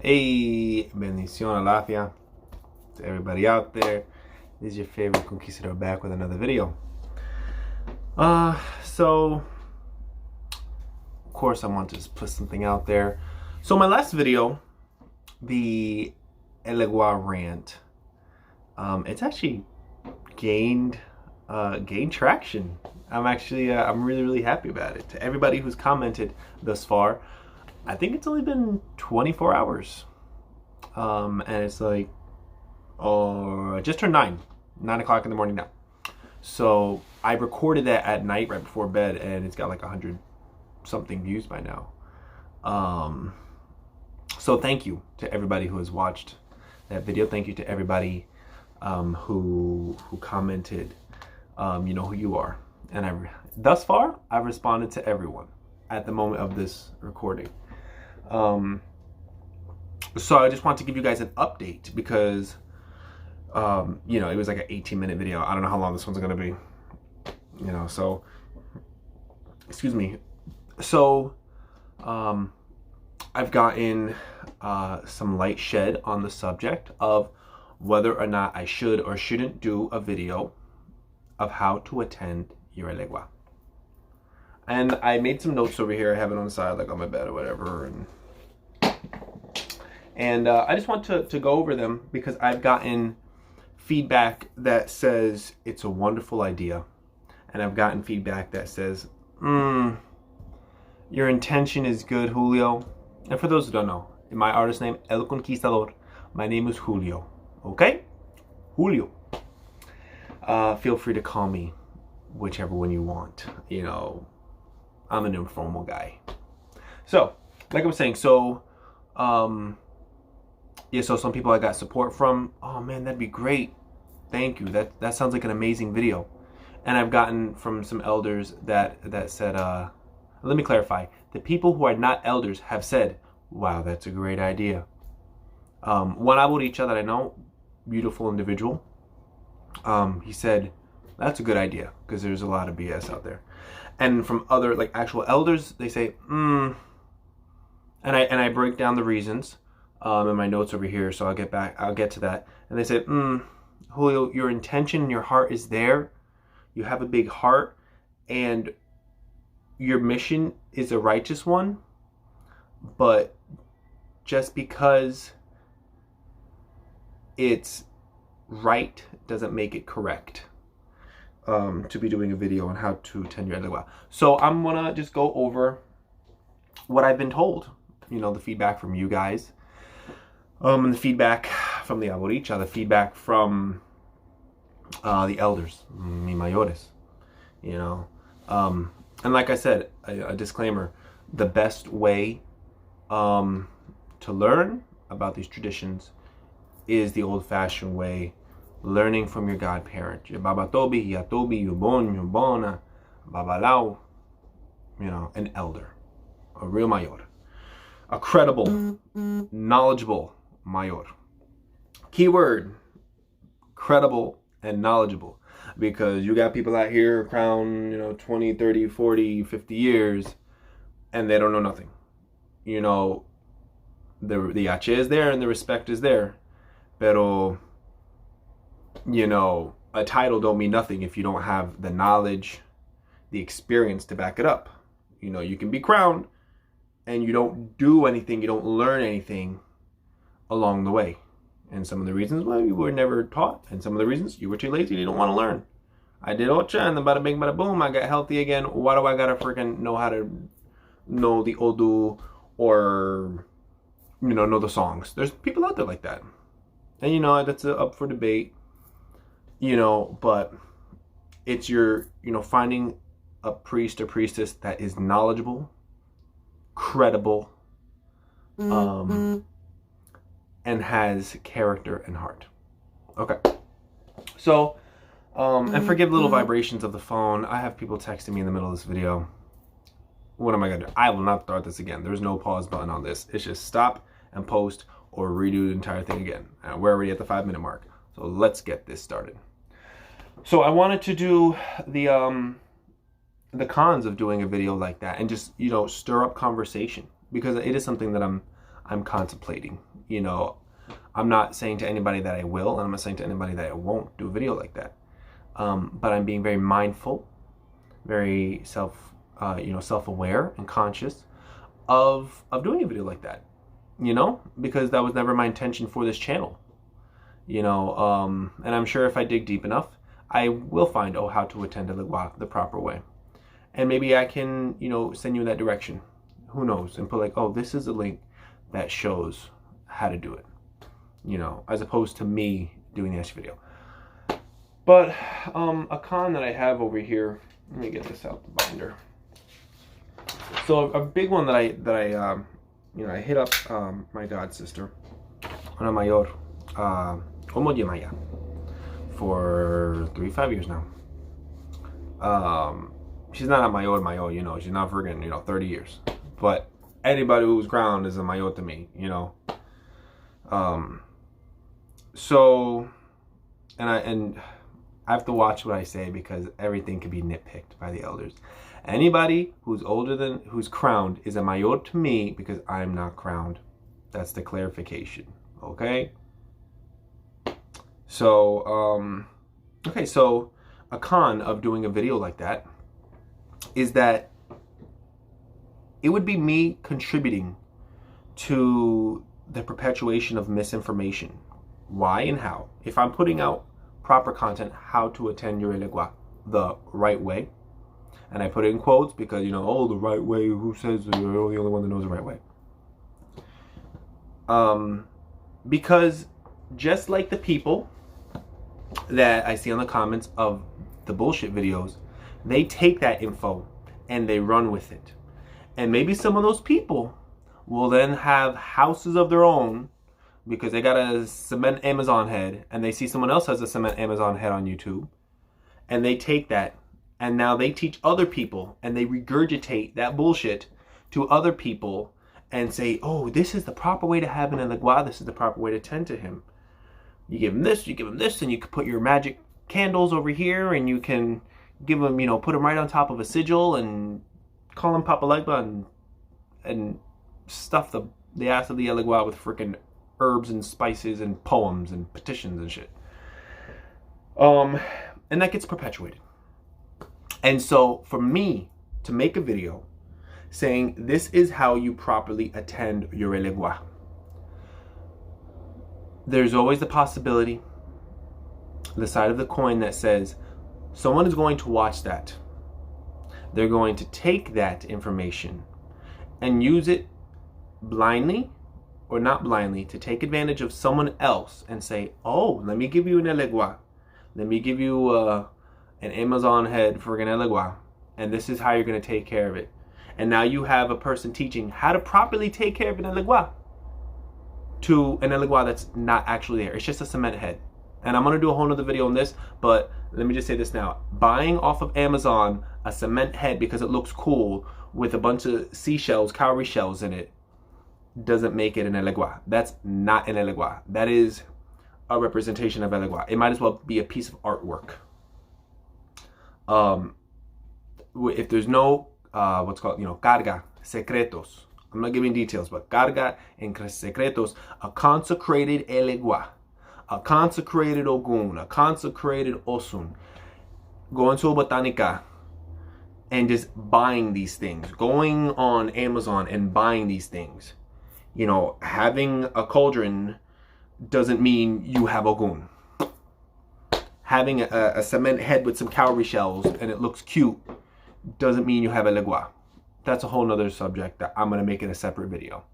Hey, bendición, alafia to everybody out there. This is your favorite conquistador back with another video. So of course I want to just put something out there. So my last video, the Elegua rant, it's actually gained traction. I'm really happy about it. To everybody who's commented thus far, I think it's only been 24 hours. And it's like, just turned 9 o'clock in the morning now. So I recorded that at night right before bed, and it's got like 100 something views by now. So thank you to everybody who has watched that video. Thank you to everybody who commented. You know who you are. And thus far, I've responded to everyone at the moment of this recording. So I just want to give you guys an update because, you know, it was like an 18-minute video. I don't know how long this one's going to be, you know, so, excuse me. So, I've gotten some light shed on the subject of whether or not I should or shouldn't do a video of how to attend your Elegua. And I made some notes over here. I have it on the side, like on my bed or whatever. And I just want to go over them because I've gotten feedback that says it's a wonderful idea. And I've gotten feedback that says, your intention is good, Julio. And for those who don't know, in my artist name, El Conquistador, my name is Julio. Okay? Julio. Feel free to call me whichever one you want. You know, I'm an informal guy. So, like I was saying, so, yeah, so some people I got support from. Oh man, that'd be great. Thank you. That sounds like an amazing video. And I've gotten from some elders that said, let me clarify. The people who are not elders have said, wow, that's a great idea. One abuelicha that I know, beautiful individual, he said, that's a good idea because there's a lot of BS out there. And from other like actual elders, they say, and I break down the reasons in my notes over here, so I'll get to that. And they say, Julio, your intention in your heart is there. You have a big heart, and your mission is a righteous one, but just because it's right doesn't make it correct. To be doing a video on how to attend your Elegua. So I'm gonna just go over what I've been told, you know, the feedback from you guys, and the feedback from the abuelicha, the feedback from the elders, mi mayores, you know. And like I said, a disclaimer, the best way to learn about these traditions is the old-fashioned way, learning from your godparent, your babatobi, yatobi, yubon, yubona, babalao, you know, an elder, a real mayor, a credible, knowledgeable mayor. Keyword, credible and knowledgeable, because you got people out here crown, you know, 20, 30, 40, 50 years, and they don't know nothing. You know, the yache is there and the respect is there, pero, you know, a title don't mean nothing if you don't have the knowledge, the experience to back it up. You know, you can be crowned and you don't do anything, you don't learn anything along the way. And some of the reasons why you were never taught, and some of the reasons you were too lazy, you don't want to learn. I did ocha, and then bada bing, bada boom, I got healthy again. Why do I gotta freaking know how to know the Odu or, you know the songs? There's people out there like that. And, you know, that's up for debate. You know, but it's your, you know, finding a priest or priestess that is knowledgeable, credible, and has character and heart. Okay. So, and forgive little vibrations of the phone. I have people texting me in the middle of this video. What am I gonna do? I will not start this again. There's no pause button on this. It's just stop and post or redo the entire thing again. We're already at the 5-minute mark. So let's get this started. So I wanted to do the cons of doing a video like that and just, you know, stir up conversation, because it is something that I'm I'm contemplating. You know, I'm not saying to anybody that I will, and I'm not saying to anybody that I won't do a video like that. But I'm being very mindful, very self-aware and conscious of doing a video like that. You know, because that was never my intention for this channel. You know, and I'm sure if I dig deep enough, I will find, how to attend Elegua the proper way. And maybe I can, send you in that direction. Who knows? And put like, this is a link that shows how to do it. As opposed to me doing the actual video. But a con that I have over here, let me get this out the binder. So a big one that I hit up my god sister, una mayor, como Yemaya, for 5 years now. She's not a mayor, she's not friggin', 30 years. But anybody who's ground is a mayor to me, So, and I have to watch what I say because everything can be nitpicked by the elders. Anybody who's who's crowned is a mayor to me because I'm not crowned. That's the clarification, okay? So, okay, so a con of doing a video like that is that it would be me contributing to the perpetuation of misinformation. Why and how? If I'm putting out proper content, how to attend your Elegua the right way, and I put it in quotes because, the right way, who says you're the only one that knows the right way? Because just like the people that I see on the comments of the bullshit videos, they take that info and they run with it. And maybe some of those people will then have houses of their own because they got a cement Amazon head and they see someone else has a cement Amazon head on YouTube, and they take that and now they teach other people and they regurgitate that bullshit to other people and say, this is the proper way to have an Elegua, this is the proper way to tend to him. You give him this, and you can put your magic candles over here, and you can give him, put him right on top of a sigil and call him Papa Legba and stuff the ass of the Elegua with freaking herbs and spices and poems and petitions and shit. And that gets perpetuated. And so for me to make a video saying this is how you properly attend your Elegua, there's always the possibility, the side of the coin that says someone is going to watch that. They're going to take that information and use it blindly or not blindly to take advantage of someone else and say, let me give you an Elegua. Let me give you an Amazon head for an Elegua. And this is how you're going to take care of it. And now you have a person teaching how to properly take care of an Elegua to an Elegua that's not actually there. It's just a cement head. And I'm going to do a whole nother video on this, but let me just say this now. Buying off of Amazon a cement head because it looks cool with a bunch of seashells, cowrie shells in it, doesn't make it an Elegua. That's not an Elegua. That is a representation of Elegua. It might as well be a piece of artwork. If there's no, what's called, carga, secretos. I'm not giving details, but carga en secretos, a consecrated Elegua, a consecrated Ogun, a consecrated Osun, going to a botanica and just buying these things, going on Amazon and buying these things. Having a cauldron doesn't mean you have Ogun. Having a cement head with some cowrie shells and it looks cute doesn't mean you have Elegua. That's a whole nother subject that I'm going to make in a separate video.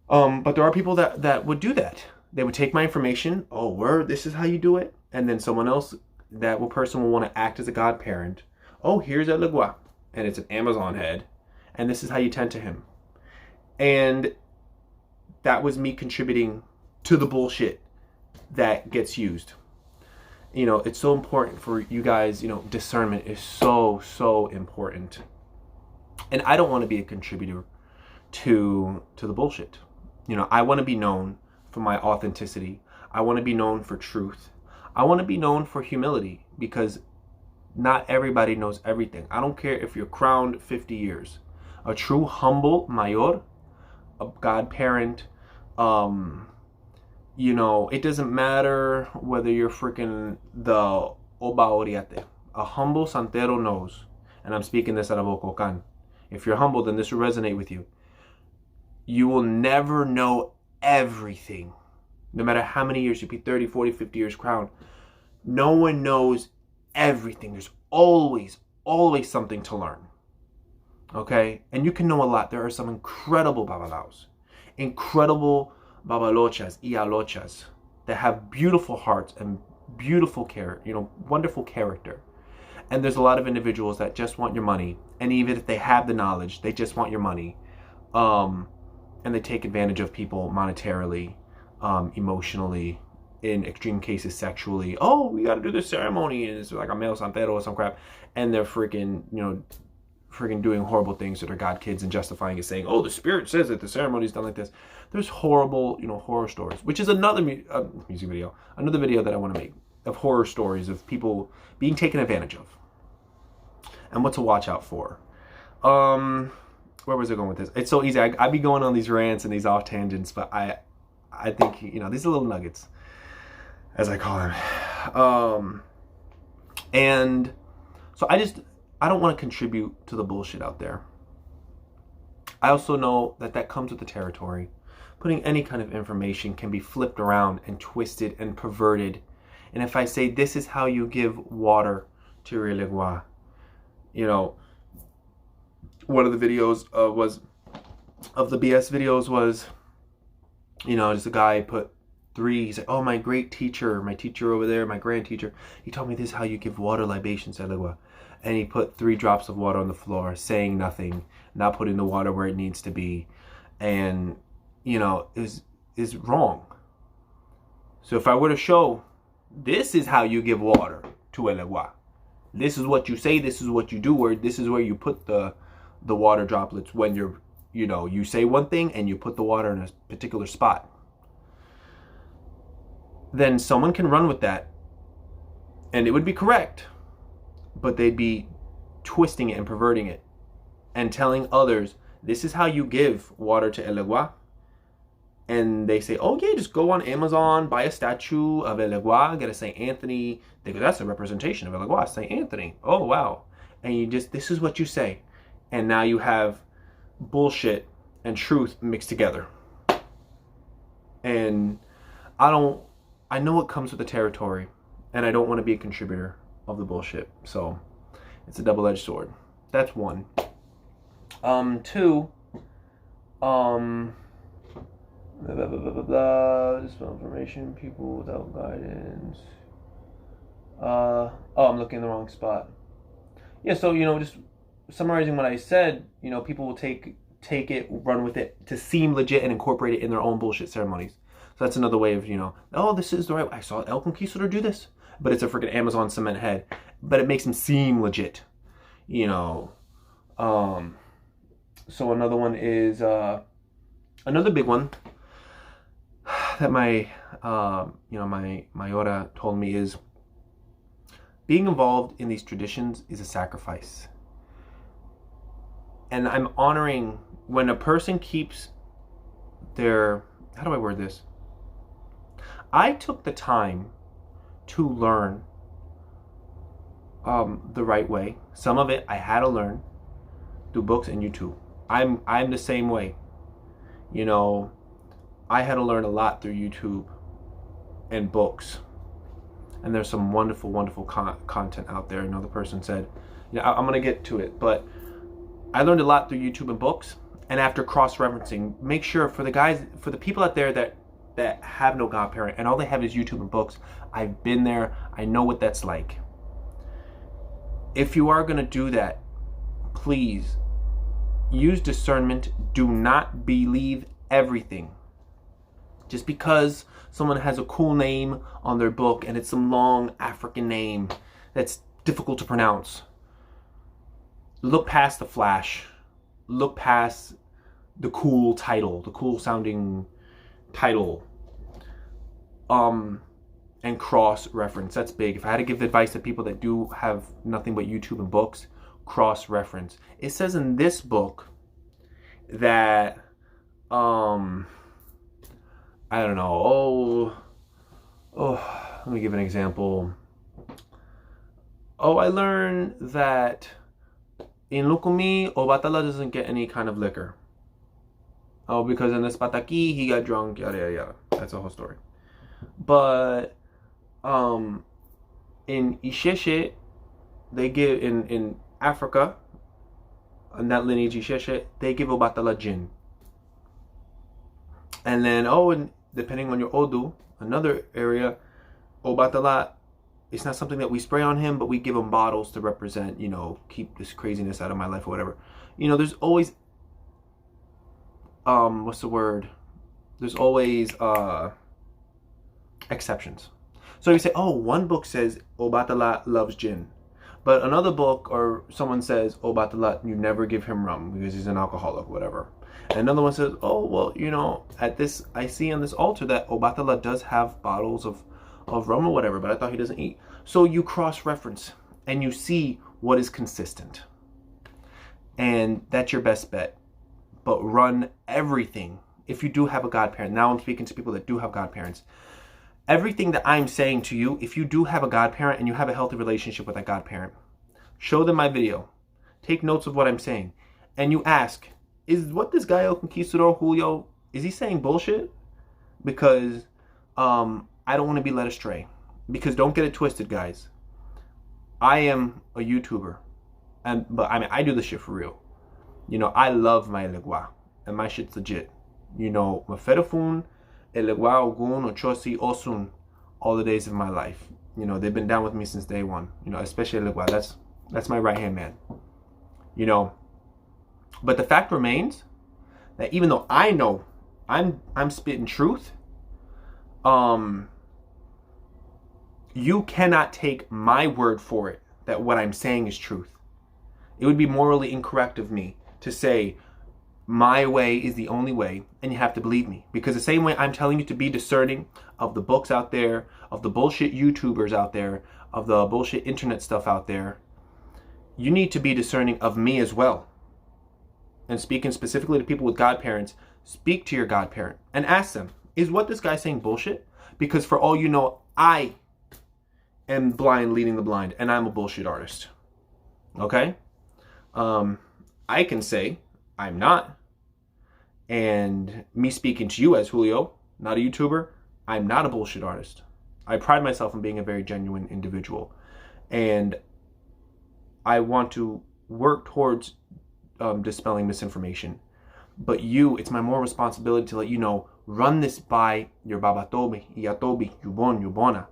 But there are people that would do that. They would take my information, this is how you do it. And then someone else, person will want to act as a godparent. Here's Elegua. And it's an Amazon head. And this is how you tend to him. And that was me contributing to the bullshit that gets used. It's so important for you guys, discernment is so important. And I don't want to be a contributor to the bullshit. I want to be known for my authenticity. I want to be known for truth. I want to be known for humility because not everybody knows everything. I don't care if you're crowned 50 years. A true humble mayor, a godparent. You know, it doesn't matter whether you're freaking the Oba Oriate. A humble santero knows, and I'm speaking this out of Ococan. If you're humble, then this will resonate with you. You will never know everything. No matter how many years, you be 30, 40, 50 years crowned. No one knows everything. There's always something to learn. Okay? And you can know a lot. There are some incredible babalaos. Incredible babalochas, ialochas, that have beautiful hearts and beautiful wonderful character. And there's a lot of individuals that just want your money. And even if they have the knowledge, they just want your money. And they take advantage of people monetarily, emotionally, in extreme cases sexually. Oh, we got to do this ceremony, and it's like a male santero or some crap. And they're freaking doing horrible things to their god kids and justifying it, saying, oh, the spirit says that the ceremony is done like this. There's horrible, horror stories, which is another music video, another video that I want to make of horror stories of people being taken advantage of and what to watch out for. Where was I going with this? It's so easy. I'd be going on these rants and these off tangents, but I think, these are little nuggets, as I call them. And so I don't want to contribute to the bullshit out there. I also know that comes with the territory. Putting any kind of information can be flipped around and twisted and perverted. And if I say this is how you give water to your Elegua, one of the videos of the BS videos was, just a guy put 3. He said, oh, my great teacher, my teacher over there, my grand teacher, he taught me this is how you give water libations to Elegua. And he put 3 drops of water on the floor, saying nothing, not putting the water where it needs to be. And, is wrong. So if I were to show, this is how you give water to Elegua. This is what you say, this is what you do, or this is where you put the water droplets when you're, you say one thing and you put the water in a particular spot. Then someone can run with that and it would be correct, but they'd be twisting it and perverting it and telling others, this is how you give water to Elegua. And they say, oh yeah, just go on Amazon, buy a statue of Elegua, get a St. Anthony. They go, that's a representation of Elegua, St. Anthony. Oh wow. And this is what you say. And now you have bullshit and truth mixed together. And I know it comes with the territory, and I don't want to be a contributor of the bullshit. So it's a double-edged sword. That's 1. 2, this information, people without guidance. I'm looking in the wrong spot. Yeah, so just summarizing what I said, people will take it, run with it to seem legit and incorporate it in their own bullshit ceremonies. So that's another way of, oh, this is the right way. I saw El Conquistador do this, but it's a freaking Amazon cement head, but it makes him seem legit, So another one is, another big one that my Ora told me is, being involved in these traditions is a sacrifice. And I'm honoring when a person keeps their, how do I word this? I took the time to learn the right way. Some of it I had to learn through books and YouTube. I'm the same way. I had to learn a lot through YouTube and books. And there's some wonderful, wonderful content out there. Another person said, I'm going to get to it, but I learned a lot through YouTube and books. And after cross-referencing, make sure for the people out there that have no godparent and all they have is YouTube and books, I've been there. I know what that's like. If you are going to do that, please use discernment. Do not believe everything. Just because someone has a cool name on their book and it's some long African name that's difficult to pronounce, look past the flash. Look past the cool title, the cool sounding title, and cross-reference. That's big. If I had to give advice to people that do have nothing but YouTube and books, cross-reference. It says in this book that I don't know. Let me give an example. I learned that in Lukumi, Obatala doesn't get any kind of liquor. Because in this Pataki, he got drunk, yada, yada, yada. That's a whole story. But, in Isheshe, they give, in Africa, in that lineage Isheshe, they give Obatala gin. And then, and depending on your Odu, another area, Obatala, it's not something that we spray on him, but we give him bottles to represent, keep this craziness out of my life or whatever. There's always, what's the word? There's always exceptions. So you say, one book says Obatala loves gin, but another book or someone says Obatala, you never give him rum because he's an alcoholic, whatever. And another one says, at this, I see on this altar that Obatala does have bottles of rum or whatever, but I thought he doesn't eat. So you cross-reference and you see what is consistent. And that's your best bet. But run everything. If you do have a godparent, now I'm speaking to people that do have godparents. Everything that I'm saying to you, if you do have a godparent and you have a healthy relationship with that godparent, show them my video. Take notes of what I'm saying. And you ask, is what this guy El Conquistador Julio, is he saying bullshit? Because I don't want to be led astray. Because don't get it twisted, guys. I am a YouTuber. But I do this shit for real. I love my Elegua. And my shit's legit. Maferefun, Elegua, Ogun, Ochosi, Osun, all the days of my life. They've been down with me since day one. Especially Elegua. That's my right-hand man. But the fact remains that even though I know I'm spitting truth, you cannot take my word for it that what I'm saying is truth. It would be morally incorrect of me to say my way is the only way and you have to believe me. Because the same way I'm telling you to be discerning of the books out there, of the bullshit YouTubers out there, of the bullshit internet stuff out there, you need to be discerning of me as well. And speaking specifically to people with godparents, speak to your godparent and ask them, is what this guy's saying bullshit? Because for all you know, I am blind leading the blind and I'm a bullshit artist. Okay? I can say I'm not. And me speaking to you as Julio, not a YouTuber, I'm not a bullshit artist. I pride myself on being a very genuine individual. And I want to work towards dispelling misinformation. But it's my moral responsibility to let you know, run this by your Babatobi, Iyatobi, Yubon, Yubona,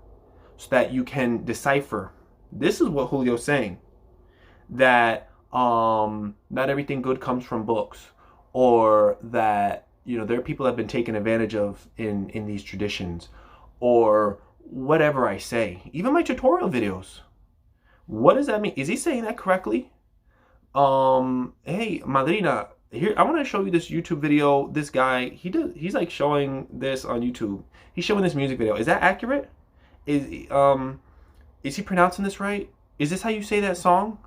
so that you can decipher. This is what Julio's saying. That not everything good comes from books, or that there are people that have been taken advantage of in these traditions, or whatever I say. Even my tutorial videos. What does that mean? Is he saying that correctly? Hey, Madrina, here I want to show you this YouTube video. This guy, he's like showing this on YouTube. He's showing this music video. Is that accurate? Is he pronouncing this right? Is this how you say that song?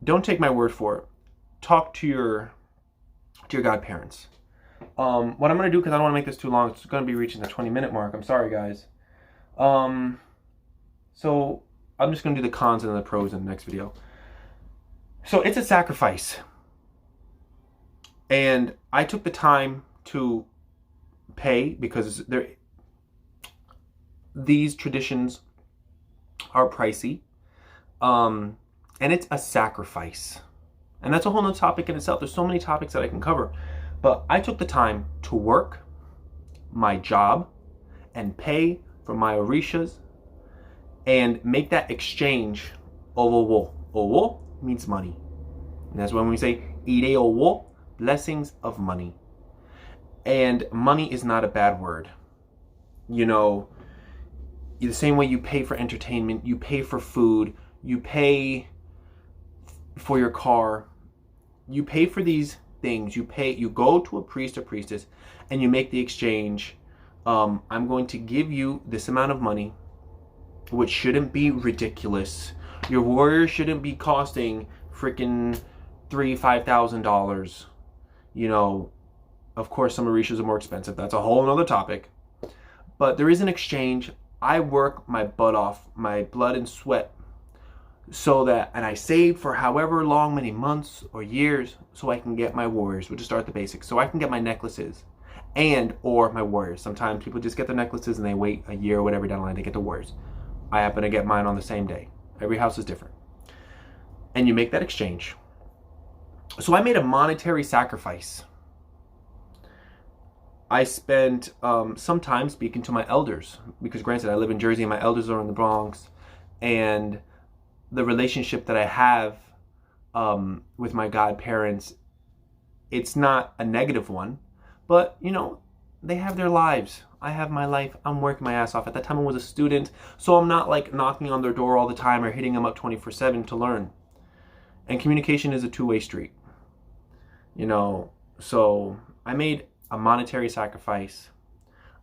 Don't take my word for it. Talk to your godparents. What I'm going to do, because I don't want to make this too long, it's going to be reaching the 20-minute mark. I'm sorry, guys. So I'm just going to do the cons and the pros in the next video. So it's a sacrifice. And I took the time to pay because these traditions are pricey. And it's a sacrifice. And that's a whole nother topic in itself. There's so many topics that I can cover. But I took the time to work my job and pay for my orishas and make that exchange of owo. Owo means money. And that's when we say ire owo, blessings of money. And money is not a bad word. The same way you pay for entertainment, you pay for food, you pay for your car, you pay for these things, you go to a priest or priestess and you make the exchange. I'm going to give you this amount of money, which shouldn't be ridiculous. Your warrior shouldn't be costing freaking $3,000-$5,000. Of course, some orishas are more expensive. That's a whole nother topic. But there is an exchange. I work my butt off, my blood and sweat, so that, and I save for however long, many months or years, so I can get my warriors. We'll just start the basics. So I can get my necklaces and or my warriors. Sometimes people just get their necklaces and they wait a year or whatever down the line to get the warriors. I happen to get mine on the same day. Every house is different. And you make that exchange. So I made a monetary sacrifice. I spent some time speaking to my elders, because granted, I live in Jersey and my elders are in the Bronx, and the relationship that I have with my godparents, it's not a negative one, but you know, they have their lives. I have my life. I'm working my ass off. At that time I was a student, so I'm not like knocking on their door all the time or hitting them up 24/7 to learn. And communication is a two-way street. You know, so I made a monetary sacrifice.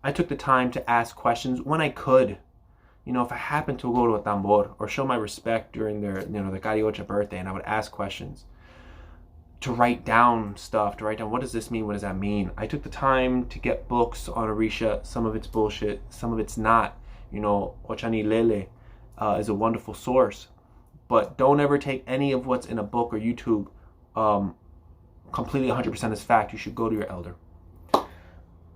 I took the time to ask questions when I could. You know, if I happened to go to a tambor or show my respect during their, you know, the Cariocha birthday, and I would ask questions, to write down stuff, to write down, what does this mean? What does that mean? I took the time to get books on Orisha. Some of it's bullshit, some of it's not. You know, Ochani Lele is a wonderful source, but don't ever take any of what's in a book or YouTube completely 100% as fact. You should go to your elder.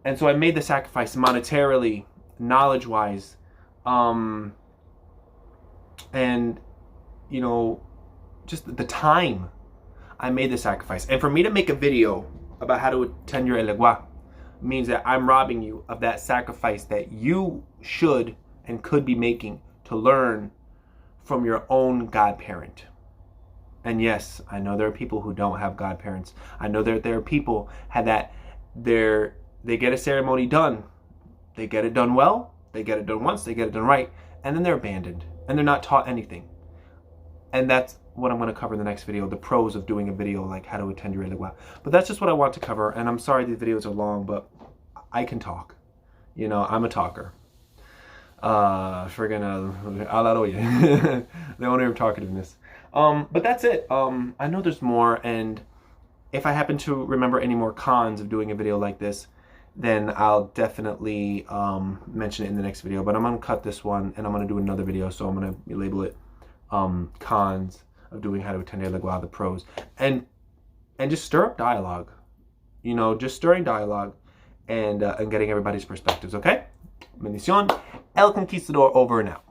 And so I made the sacrifice monetarily, knowledge-wise, and, you know, just the time I made the sacrifice. And for me to make a video about how to attend your Elegua means that I'm robbing you of that sacrifice that you should and could be making to learn from your own godparent. And yes, I know there are people who don't have godparents. I know that there are people that they get a ceremony done. They get it done well. They get it done once. They get it done right. And then they're abandoned. And they're not taught anything. And that's what I'm going to cover in the next video. The pros of doing a video like how to attend your Elegua. But that's just what I want to cover. And I'm sorry these videos are long, but I can talk. You know, I'm a talker. Friggin' alaroye. The owner of talkativeness. But that's it. I know there's more. And if I happen to remember any more cons of doing a video like this, then I'll definitely mention it in the next video. But I'm going to cut this one and I'm going to do another video. So I'm going to label it cons of doing how to attend Elegua, the pros. And just stir up dialogue. You know, just stirring dialogue and getting everybody's perspectives, okay? Bendición. El Conquistador over and out.